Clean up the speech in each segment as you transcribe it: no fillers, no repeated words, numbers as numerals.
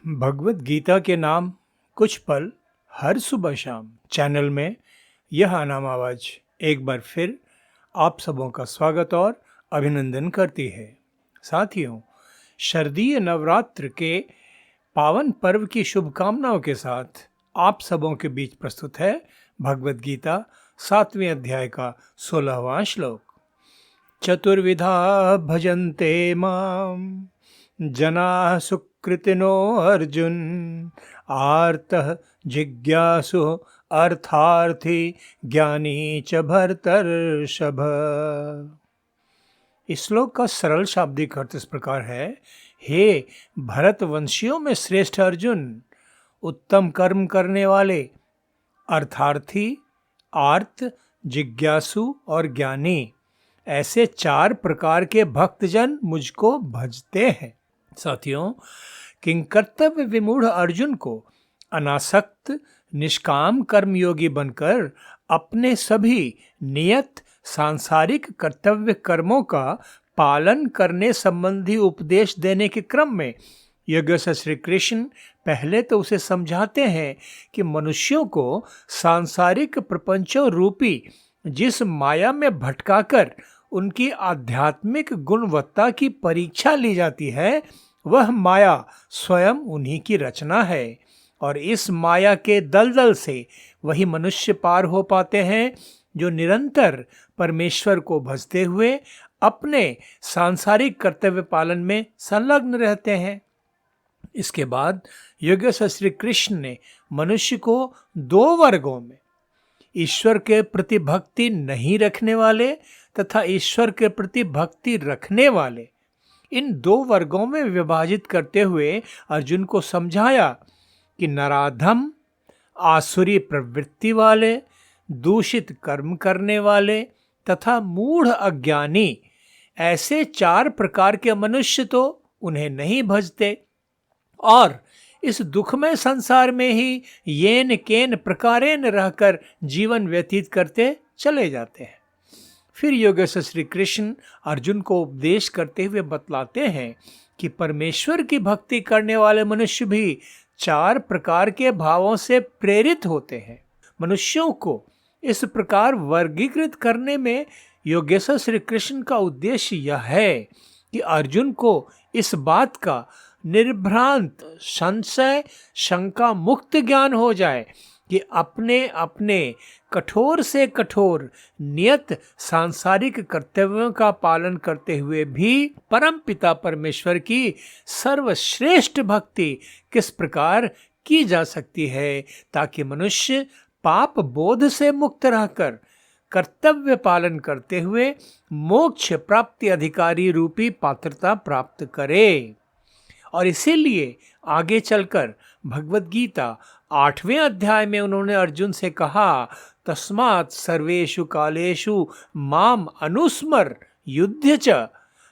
भगवत गीता के नाम कुछ पल हर सुबह शाम चैनल में यह अनाम आवाज एक बार फिर आप सबों का स्वागत और अभिनंदन करती है। साथियों, शारदीय नवरात्र के पावन पर्व की शुभकामनाओं के साथ आप सबों के बीच प्रस्तुत है भगवत गीता 7वें अध्याय का 16वां श्लोक। चतुर्विधा भजन्ते माम जना सुकृतिनो अर्जुन आर्तः जिज्ञासु अर्थार्थी ज्ञानी च भरतर्षभ। इस श्लोक का सरल शाब्दिक अर्थ इस प्रकार है। हे भरतवंशियों में श्रेष्ठ अर्जुन, उत्तम कर्म करने वाले, अर्थार्थी, आर्त, जिज्ञासु और ज्ञानी, ऐसे 4 प्रकार के भक्तजन मुझको भजते हैं। साथियों, किंकर्तव्य विमूढ़ अर्जुन को अनासक्त निष्काम कर्मयोगी बनकर अपने सभी नियत सांसारिक कर्तव्य कर्मों का पालन करने संबंधी उपदेश देने के क्रम में योगेश्वर श्री कृष्ण पहले तो उसे समझाते हैं कि मनुष्यों को सांसारिक प्रपंचों रूपी जिस माया में भटकाकर उनकी आध्यात्मिक गुणवत्ता की परीक्षा ली जाती है, वह माया स्वयं उन्हीं की रचना है और इस माया के दलदल से वही मनुष्य पार हो पाते हैं जो निरंतर परमेश्वर को भजते हुए अपने सांसारिक कर्तव्य पालन में संलग्न रहते हैं। इसके बाद योगेश्वर श्री कृष्ण ने मनुष्य को 2 वर्गों में, ईश्वर के प्रति भक्ति नहीं रखने वाले तथा ईश्वर के प्रति भक्ति रखने वाले, इन 2 वर्गों में विभाजित करते हुए अर्जुन को समझाया कि नराधम, आसुरी प्रवृत्ति वाले, दूषित कर्म करने वाले तथा मूढ़ अज्ञानी, ऐसे 4 प्रकार के मनुष्य तो उन्हें नहीं भजते और इस दुखमय संसार में ही येन केन प्रकारेण रहकर जीवन व्यतीत करते चले जाते हैं। फिर योगेश्वर श्री कृष्ण अर्जुन को उपदेश करते हुए बतलाते हैं कि परमेश्वर की भक्ति करने वाले मनुष्य भी 4 प्रकार के भावों से प्रेरित होते हैं। मनुष्यों को इस प्रकार वर्गीकृत करने में योगेश्वर श्री कृष्ण का उद्देश्य यह है कि अर्जुन को इस बात का निर्भ्रांत, संशय, शंका मुक्त ज्ञान हो जाए कि अपने अपने कठोर से कठोर नियत सांसारिक कर्तव्यों का पालन करते हुए भी परम पिता परमेश्वर की सर्वश्रेष्ठ भक्ति किस प्रकार की जा सकती है, ताकि मनुष्य पाप बोध से मुक्त रहकर कर्तव्य पालन करते हुए मोक्ष प्राप्ति अधिकारी रूपी पात्रता प्राप्त करे। और इसीलिए आगे चलकर भगवत गीता 8वें अध्याय में उन्होंने अर्जुन से कहा, तस्मात् सर्वेषु कालेषु माम अनुस्मर युध्य च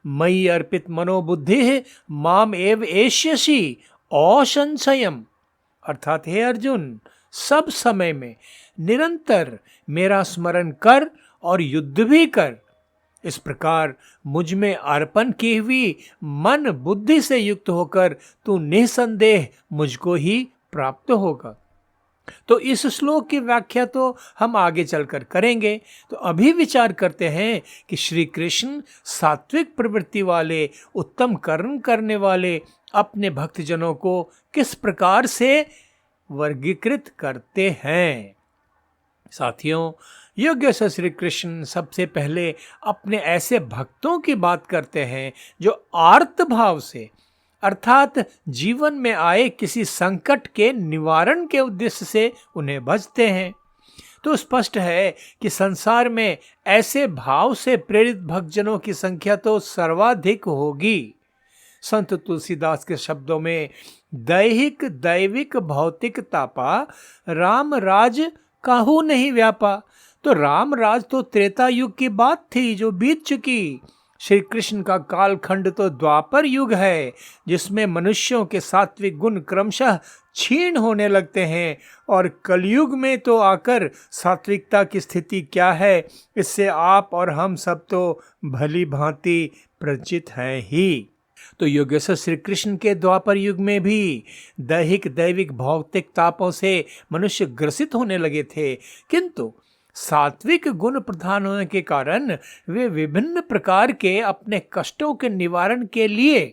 मयि अर्पित मनोबुद्धि माम एव एष्यसि असंशयम्। अर्थात हे अर्जुन, सब समय में निरंतर मेरा स्मरण कर और युद्ध भी कर। इस प्रकार मुझ में अर्पण की हुई मन बुद्धि से युक्त होकर तू निसंदेह मुझको ही प्राप्त होगा। तो इस श्लोक की व्याख्या तो हम आगे चलकर करेंगे। तो अभी विचार करते हैं कि श्री कृष्ण सात्विक प्रवृत्ति वाले, उत्तम कर्म करने वाले अपने भक्तजनों को किस प्रकार से वर्गीकृत करते हैं। साथियों, योगेश्वर श्री कृष्ण सबसे पहले अपने ऐसे भक्तों की बात करते हैं जो आर्त भाव से, अर्थात जीवन में आए किसी संकट के निवारण के उद्देश्य से उन्हें भजते हैं। तो स्पष्ट है कि संसार में ऐसे भाव से प्रेरित भक्तजनों की संख्या तो सर्वाधिक होगी। संत तुलसीदास के शब्दों में दैहिक दैविक भौतिक तापा राम राज काहू नहीं व्यापा। तो राम राज तो त्रेता युग की बात थी जो बीत चुकी। श्री कृष्ण का कालखंड तो द्वापर युग है, जिसमें मनुष्यों के सात्विक गुण क्रमशः क्षीण होने लगते हैं और कलयुग में तो आकर सात्विकता की स्थिति क्या है, इससे आप और हम सब तो भली भांति परिचित हैं ही। तो योगेश्वर श्री कृष्ण के द्वापर युग में भी दैहिक दैविक भौतिक तापों से मनुष्य ग्रसित होने लगे थे, किंतु सात्विक गुण प्रधान होने के कारण वे विभिन्न प्रकार के अपने कष्टों के निवारण के लिए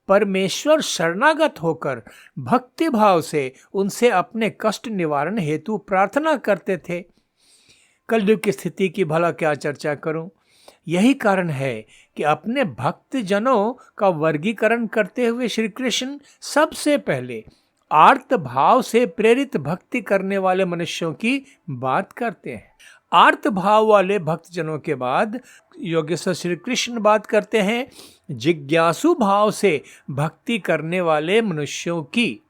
परमेश्वर शरणागत होकर भक्ति भाव से उनसे अपने कष्ट निवारण हेतु प्रार्थना करते थे। कलयुग की स्थिति की भला क्या चर्चा करूं। यही कारण है कि अपने भक्त जनों का वर्गीकरण करते हुए श्री कृष्ण सबसे पहले आर्त भाव से प्रेरित भक्ति करने वाले मनुष्यों की बात करते हैं। आर्त भाव वाले भक्त जनों के बाद योगेश्वर श्री कृष्ण बात करते हैं जिज्ञासु भाव से भक्ति करने वाले मनुष्यों की।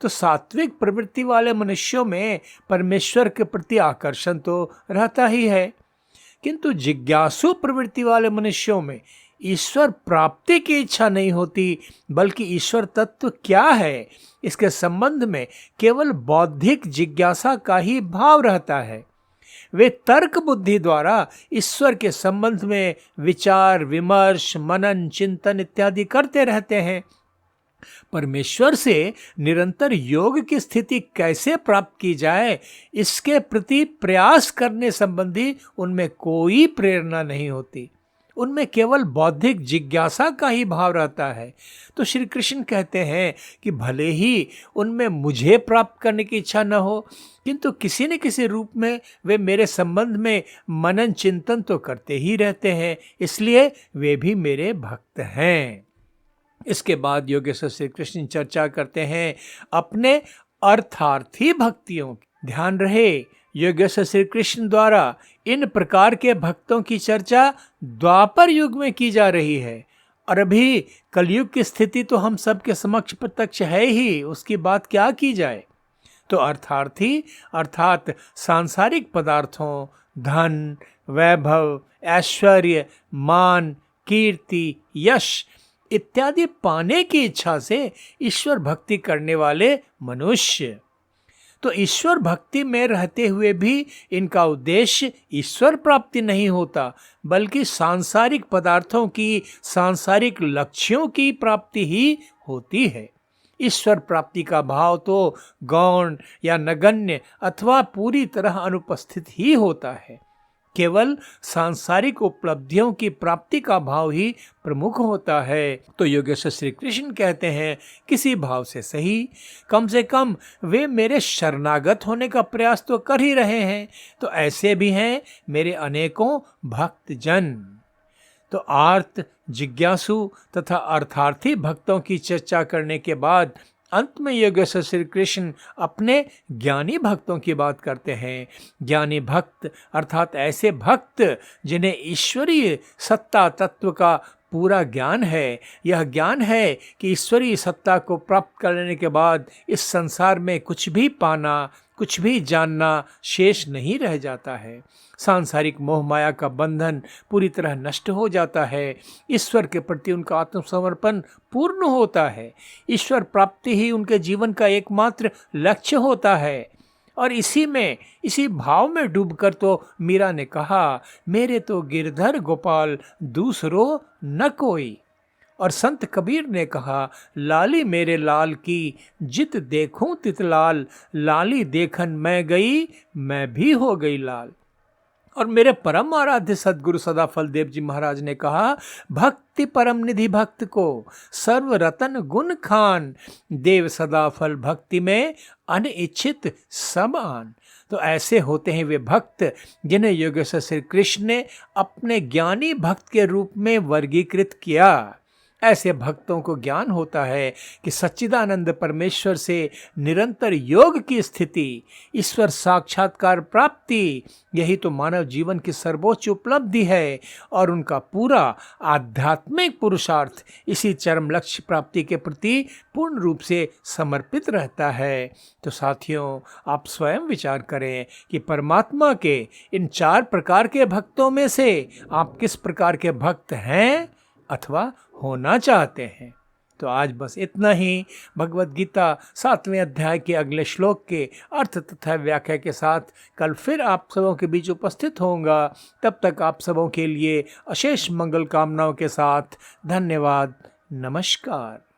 तो सात्विक प्रवृत्ति वाले मनुष्यों में परमेश्वर के प्रति आकर्षण तो रहता ही है, किंतु जिज्ञासु प्रवृत्ति वाले मनुष्यों में ईश्वर प्राप्ति की इच्छा नहीं होती, बल्कि ईश्वर तत्व क्या है इसके संबंध में केवल बौद्धिक जिज्ञासा का ही भाव रहता है। वे तर्क बुद्धि द्वारा ईश्वर के संबंध में विचार विमर्श मनन चिंतन इत्यादि करते रहते हैं। परमेश्वर से निरंतर योग की स्थिति कैसे प्राप्त की जाए इसके प्रति प्रयास करने संबंधी उनमें कोई प्रेरणा नहीं होती, उनमें केवल बौद्धिक जिज्ञासा का ही भाव रहता है। तो श्री कृष्ण कहते हैं कि भले ही उनमें मुझे प्राप्त करने की इच्छा न हो, किंतु किसी न किसी रूप में वे मेरे संबंध में मनन चिंतन तो करते ही रहते हैं, इसलिए वे भी मेरे भक्त हैं। इसके बाद योगेश्वर श्री कृष्ण चर्चा करते हैं अपने अर्थार्थी भक्तियों की। ध्यान रहे, योगेश्वर श्री कृष्ण द्वारा इन प्रकार के भक्तों की चर्चा द्वापर युग में की जा रही है, और अभी कलयुग की स्थिति तो हम सबके समक्ष प्रत्यक्ष है ही, उसकी बात क्या की जाए। तो अर्थार्थी अर्थात सांसारिक पदार्थों, धन, वैभव, ऐश्वर्य, मान, कीर्ति, यश इत्यादि पाने की इच्छा से ईश्वर भक्ति करने वाले मनुष्य। तो ईश्वर भक्ति में रहते हुए भी इनका उद्देश्य ईश्वर प्राप्ति नहीं होता, बल्कि सांसारिक पदार्थों की, सांसारिक लक्ष्यों की प्राप्ति ही होती है। ईश्वर प्राप्ति का भाव तो गौण या नगण्य अथवा पूरी तरह अनुपस्थित ही होता है। केवल सांसारिक उपलब्धियों की प्राप्ति का भाव ही प्रमुख होता है। तो योगेश्वर श्री कृष्ण कहते हैं किसी भाव से सही, कम से कम वे मेरे शरणागत होने का प्रयास तो कर ही रहे हैं। तो ऐसे भी हैं मेरे अनेकों भक्त जन। तो आर्त, जिज्ञासु तथा अर्थार्थी भक्तों की चर्चा करने के बाद अंत में योगेश्वर श्री कृष्ण अपने ज्ञानी भक्तों की बात करते हैं। ज्ञानी भक्त अर्थात ऐसे भक्त जिन्हें ईश्वरीय सत्ता तत्व का पूरा ज्ञान है। यह ज्ञान है कि ईश्वरीय सत्ता को प्राप्त कर लेने के बाद इस संसार में कुछ भी पाना, कुछ भी जानना शेष नहीं रह जाता है। सांसारिक मोह माया का बंधन पूरी तरह नष्ट हो जाता है। ईश्वर के प्रति उनका आत्मसमर्पण पूर्ण होता है। ईश्वर प्राप्ति ही उनके जीवन का एकमात्र लक्ष्य होता है। और इसी भाव में डूबकर तो मीरा ने कहा, मेरे तो गिरधर गोपाल दूसरो न कोई। और संत कबीर ने कहा, लाली मेरे लाल की जित देखूं तित लाल, लाली देखन मैं गई मैं भी हो गई लाल। और मेरे परम आराध्य सदगुरु सदाफल देव जी महाराज ने कहा, भक्ति परम निधि भक्त को सर्व रतन गुण खान, देव सदाफल भक्ति में अनिच्छित सब आन। तो ऐसे होते हैं वे भक्त जिन्हें योगेश्वर श्री कृष्ण ने अपने ज्ञानी भक्त के रूप में वर्गीकृत किया। ऐसे भक्तों को ज्ञान होता है कि सच्चिदानंद परमेश्वर से निरंतर योग की स्थिति, ईश्वर साक्षात्कार प्राप्ति, यही तो मानव जीवन की सर्वोच्च उपलब्धि है। और उनका पूरा आध्यात्मिक पुरुषार्थ इसी चरम लक्ष्य प्राप्ति के प्रति पूर्ण रूप से समर्पित रहता है। तो साथियों, आप स्वयं विचार करें कि परमात्मा के इन 4 प्रकार के भक्तों में से आप किस प्रकार के भक्त हैं अथवा होना चाहते हैं। तो आज बस इतना ही। भगवद गीता 7वें अध्याय के अगले श्लोक के अर्थ तथा व्याख्या के साथ कल फिर आप सबों के बीच उपस्थित होऊंगा। तब तक आप सबों के लिए अशेष मंगल कामनाओं के साथ धन्यवाद। नमस्कार।